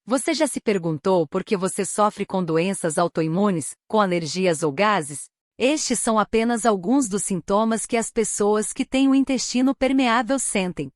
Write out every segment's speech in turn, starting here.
Você já se perguntou por que você sofre com doenças autoimunes, com alergias ou gases? Estes são apenas alguns dos sintomas que as pessoas que têm o intestino permeável sentem.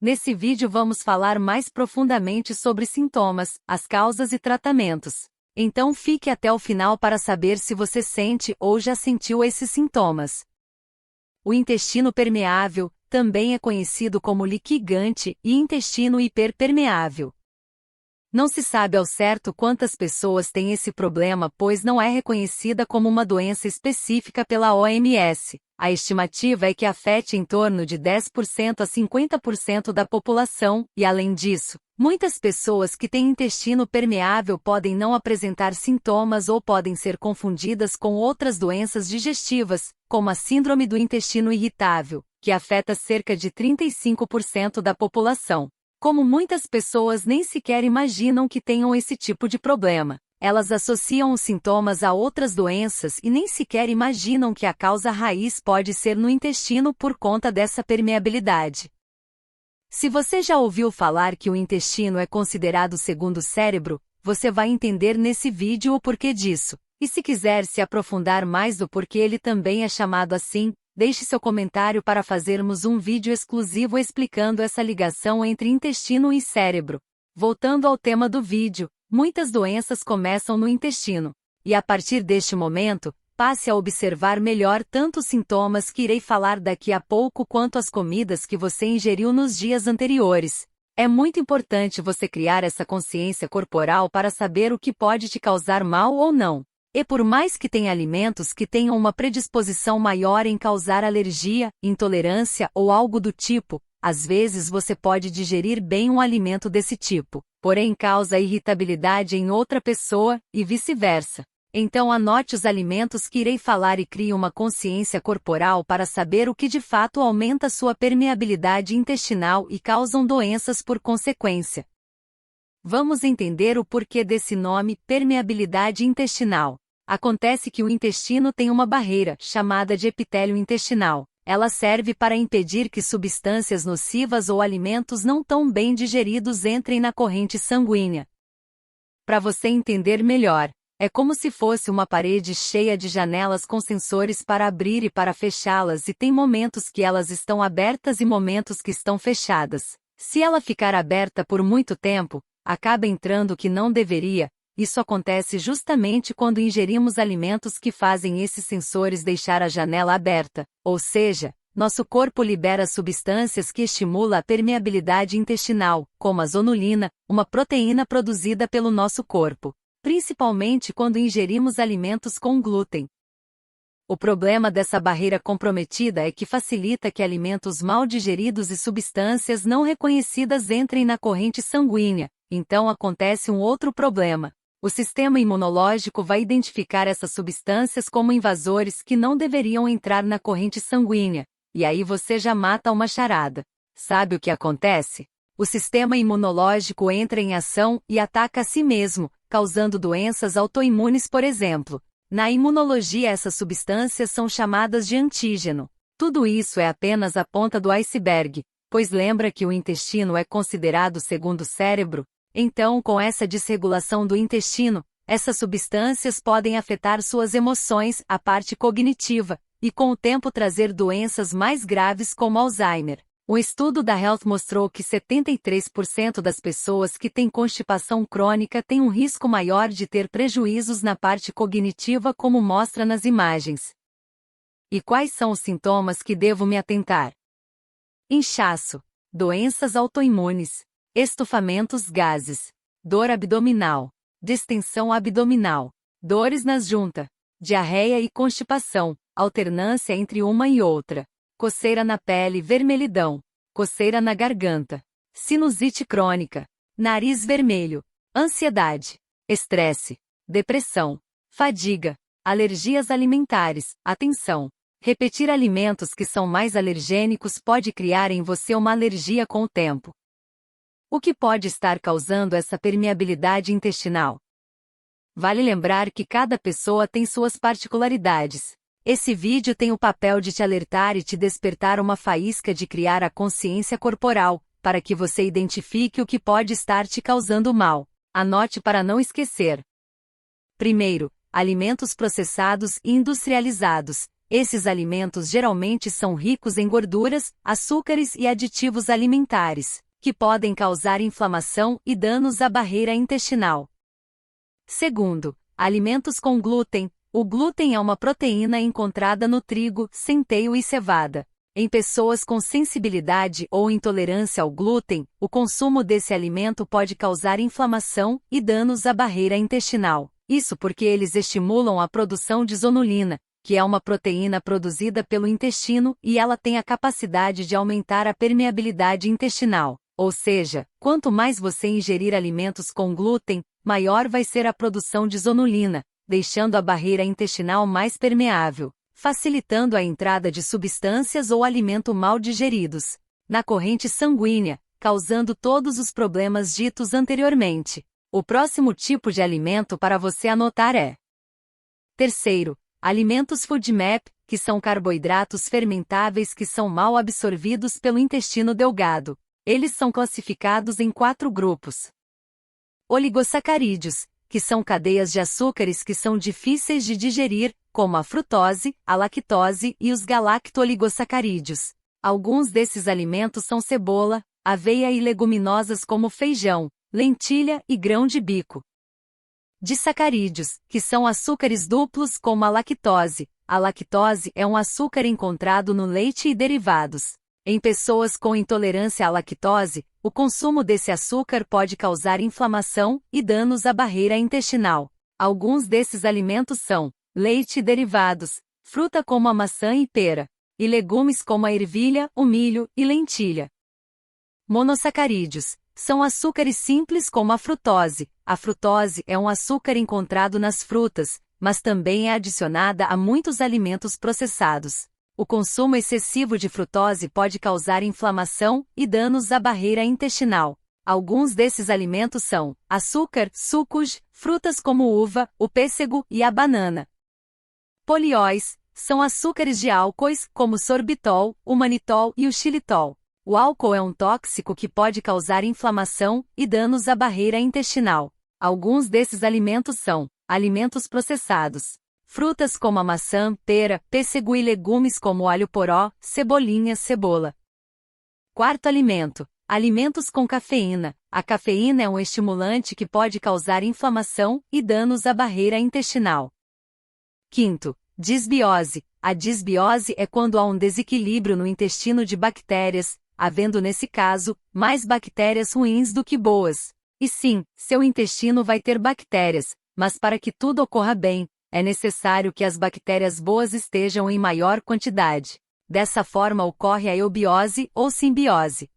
Nesse vídeo vamos falar mais profundamente sobre sintomas, as causas e tratamentos. Então fique até o final para saber se você sente ou já sentiu esses sintomas. O intestino permeável também é conhecido como liquigante e intestino hiperpermeável. Não se sabe ao certo quantas pessoas têm esse problema, pois não é reconhecida como uma doença específica pela OMS. A estimativa é que afete em torno de 10% a 50% da população, e além disso, muitas pessoas que têm intestino permeável podem não apresentar sintomas ou podem ser confundidas com outras doenças digestivas, como a síndrome do intestino irritável, que afeta cerca de 35% da população. Como muitas pessoas nem sequer imaginam que tenham esse tipo de problema, elas associam os sintomas a outras doenças e nem sequer imaginam que a causa raiz pode ser no intestino por conta dessa permeabilidade. Se você já ouviu falar que o intestino é considerado o segundo cérebro, você vai entender nesse vídeo o porquê disso. E se quiser se aprofundar mais do porquê ele também é chamado assim, deixe seu comentário para fazermos um vídeo exclusivo explicando essa ligação entre intestino e cérebro. Voltando ao tema do vídeo, muitas doenças começam no intestino. E a partir deste momento, passe a observar melhor tanto os sintomas que irei falar daqui a pouco quanto as comidas que você ingeriu nos dias anteriores. É muito importante você criar essa consciência corporal para saber o que pode te causar mal ou não. E por mais que tenha alimentos que tenham uma predisposição maior em causar alergia, intolerância ou algo do tipo, às vezes você pode digerir bem um alimento desse tipo, porém causa irritabilidade em outra pessoa, e vice-versa. Então anote os alimentos que irei falar e crie uma consciência corporal para saber o que de fato aumenta sua permeabilidade intestinal e causam doenças por consequência. Vamos entender o porquê desse nome, permeabilidade intestinal. Acontece que o intestino tem uma barreira, chamada de epitélio intestinal. Ela serve para impedir que substâncias nocivas ou alimentos não tão bem digeridos entrem na corrente sanguínea. Para você entender melhor, é como se fosse uma parede cheia de janelas com sensores para abrir e para fechá-las, e tem momentos que elas estão abertas e momentos que estão fechadas. Se ela ficar aberta por muito tempo, acaba entrando o que não deveria. Isso acontece justamente quando ingerimos alimentos que fazem esses sensores deixar a janela aberta, ou seja, nosso corpo libera substâncias que estimulam a permeabilidade intestinal, como a zonulina, uma proteína produzida pelo nosso corpo, principalmente quando ingerimos alimentos com glúten. O problema dessa barreira comprometida é que facilita que alimentos mal digeridos e substâncias não reconhecidas entrem na corrente sanguínea. Então acontece um outro problema. O sistema imunológico vai identificar essas substâncias como invasores que não deveriam entrar na corrente sanguínea, e aí você já mata uma charada. Sabe o que acontece? O sistema imunológico entra em ação e ataca a si mesmo, causando doenças autoimunes, por exemplo. Na imunologia, essas substâncias são chamadas de antígeno. Tudo isso é apenas a ponta do iceberg, pois lembra que o intestino é considerado o segundo cérebro? Então, com essa desregulação do intestino, essas substâncias podem afetar suas emoções, a parte cognitiva, e com o tempo trazer doenças mais graves como Alzheimer. Um estudo da Health mostrou que 73% das pessoas que têm constipação crônica têm um risco maior de ter prejuízos na parte cognitiva, como mostra nas imagens. E quais são os sintomas que devo me atentar? Inchaço, doenças autoimunes, estufamentos, gases, dor abdominal, distensão abdominal, dores nas juntas, diarreia e constipação, alternância entre uma e outra, coceira na pele, vermelhidão, coceira na garganta, sinusite crônica, nariz vermelho, ansiedade, estresse, depressão, fadiga, alergias alimentares. Atenção! Repetir alimentos que são mais alergênicos pode criar em você uma alergia com o tempo. O que pode estar causando essa permeabilidade intestinal? Vale lembrar que cada pessoa tem suas particularidades. Esse vídeo tem o papel de te alertar e te despertar uma faísca de criar a consciência corporal, para que você identifique o que pode estar te causando mal. Anote para não esquecer. Primeiro, alimentos processados e industrializados. Esses alimentos geralmente são ricos em gorduras, açúcares e aditivos alimentares, que podem causar inflamação e danos à barreira intestinal. Segundo, alimentos com glúten. O glúten é uma proteína encontrada no trigo, centeio e cevada. Em pessoas com sensibilidade ou intolerância ao glúten, o consumo desse alimento pode causar inflamação e danos à barreira intestinal. Isso porque eles estimulam a produção de zonulina, que é uma proteína produzida pelo intestino e ela tem a capacidade de aumentar a permeabilidade intestinal. Ou seja, quanto mais você ingerir alimentos com glúten, maior vai ser a produção de zonulina, deixando a barreira intestinal mais permeável, facilitando a entrada de substâncias ou alimento mal digeridos na corrente sanguínea, causando todos os problemas ditos anteriormente. O próximo tipo de alimento para você anotar é: terceiro, alimentos FODMAP, que são carboidratos fermentáveis que são mal absorvidos pelo intestino delgado. Eles são classificados em 4 grupos. Oligosacarídeos, que são cadeias de açúcares que são difíceis de digerir, como a frutose, a lactose e os galacto-oligosacarídeos. Alguns desses alimentos são cebola, aveia e leguminosas como feijão, lentilha e grão de bico. Disacarídeos, que são açúcares duplos como a lactose. A lactose é um açúcar encontrado no leite e derivados. Em pessoas com intolerância à lactose, o consumo desse açúcar pode causar inflamação e danos à barreira intestinal. Alguns desses alimentos são leite e derivados, fruta como a maçã e pera, e legumes como a ervilha, o milho e lentilha. Monossacarídeos são açúcares simples como a frutose. A frutose é um açúcar encontrado nas frutas, mas também é adicionada a muitos alimentos processados. O consumo excessivo de frutose pode causar inflamação e danos à barreira intestinal. Alguns desses alimentos são açúcar, sucos, frutas como uva, o pêssego e a banana. Polióis são açúcares de álcoois, como o sorbitol, o manitol e o xilitol. O álcool é um tóxico que pode causar inflamação e danos à barreira intestinal. Alguns desses alimentos são alimentos processados. Frutas como a maçã, pera, pêssego e legumes como alho poró, cebolinha, cebola. Quarto alimento: alimentos com cafeína. A cafeína é um estimulante que pode causar inflamação e danos à barreira intestinal. Quinto, disbiose. A disbiose é quando há um desequilíbrio no intestino de bactérias, havendo nesse caso, mais bactérias ruins do que boas. E sim, seu intestino vai ter bactérias, mas para que tudo ocorra bem, é necessário que as bactérias boas estejam em maior quantidade. Dessa forma ocorre a eubiose ou simbiose.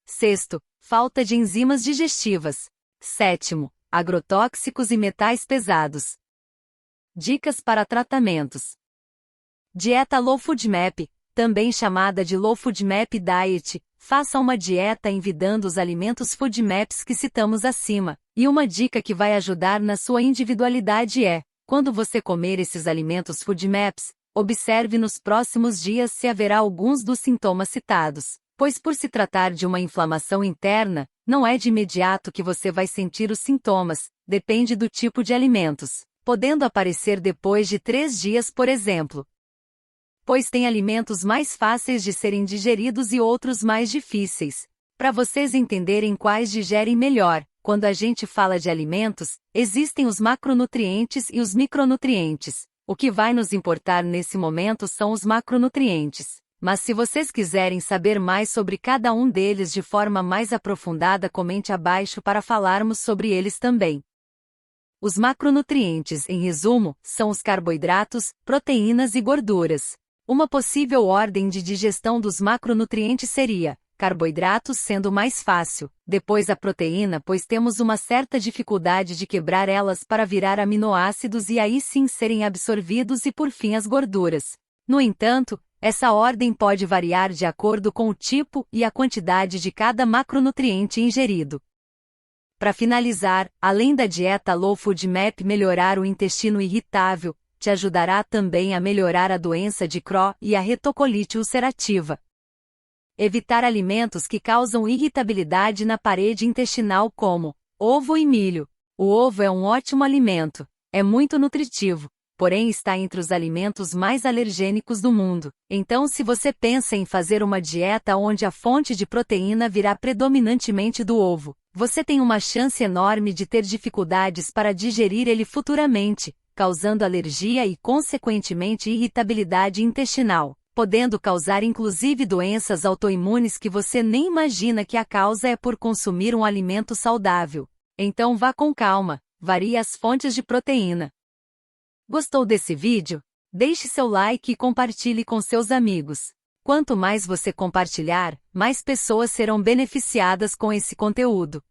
Sexto, falta de enzimas digestivas. Sétimo, agrotóxicos e metais pesados. Dicas para tratamentos. Dieta Low FODMAP, também chamada de Low FODMAP Diet. Faça uma dieta envidando os alimentos FODMAPs que citamos acima. E uma dica que vai ajudar na sua individualidade é: quando você comer esses alimentos FODMAPs, observe nos próximos dias se haverá alguns dos sintomas citados, pois por se tratar de uma inflamação interna, não é de imediato que você vai sentir os sintomas, depende do tipo de alimentos, podendo aparecer depois de 3 dias, por exemplo. Pois tem alimentos mais fáceis de serem digeridos e outros mais difíceis. Para vocês entenderem quais digerem melhor, quando a gente fala de alimentos, existem os macronutrientes e os micronutrientes. O que vai nos importar nesse momento são os macronutrientes. Mas se vocês quiserem saber mais sobre cada um deles de forma mais aprofundada, comente abaixo para falarmos sobre eles também. Os macronutrientes, em resumo, são os carboidratos, proteínas e gorduras. Uma possível ordem de digestão dos macronutrientes seria: carboidratos sendo mais fácil, depois a proteína, pois temos uma certa dificuldade de quebrar elas para virar aminoácidos e aí sim serem absorvidos, e por fim as gorduras. No entanto, essa ordem pode variar de acordo com o tipo e a quantidade de cada macronutriente ingerido. Para finalizar, além da dieta Low FODMAP melhorar o intestino irritável, te ajudará também a melhorar a doença de Crohn e a retocolite ulcerativa. Evitar alimentos que causam irritabilidade na parede intestinal como ovo e milho. O ovo é um ótimo alimento. É muito nutritivo, porém está entre os alimentos mais alergênicos do mundo. Então, se você pensa em fazer uma dieta onde a fonte de proteína virá predominantemente do ovo, você tem uma chance enorme de ter dificuldades para digerir ele futuramente, causando alergia e, consequentemente, irritabilidade intestinal, podendo causar inclusive doenças autoimunes que você nem imagina que a causa é por consumir um alimento saudável. Então vá com calma, varie as fontes de proteína. Gostou desse vídeo? Deixe seu like e compartilhe com seus amigos. Quanto mais você compartilhar, mais pessoas serão beneficiadas com esse conteúdo.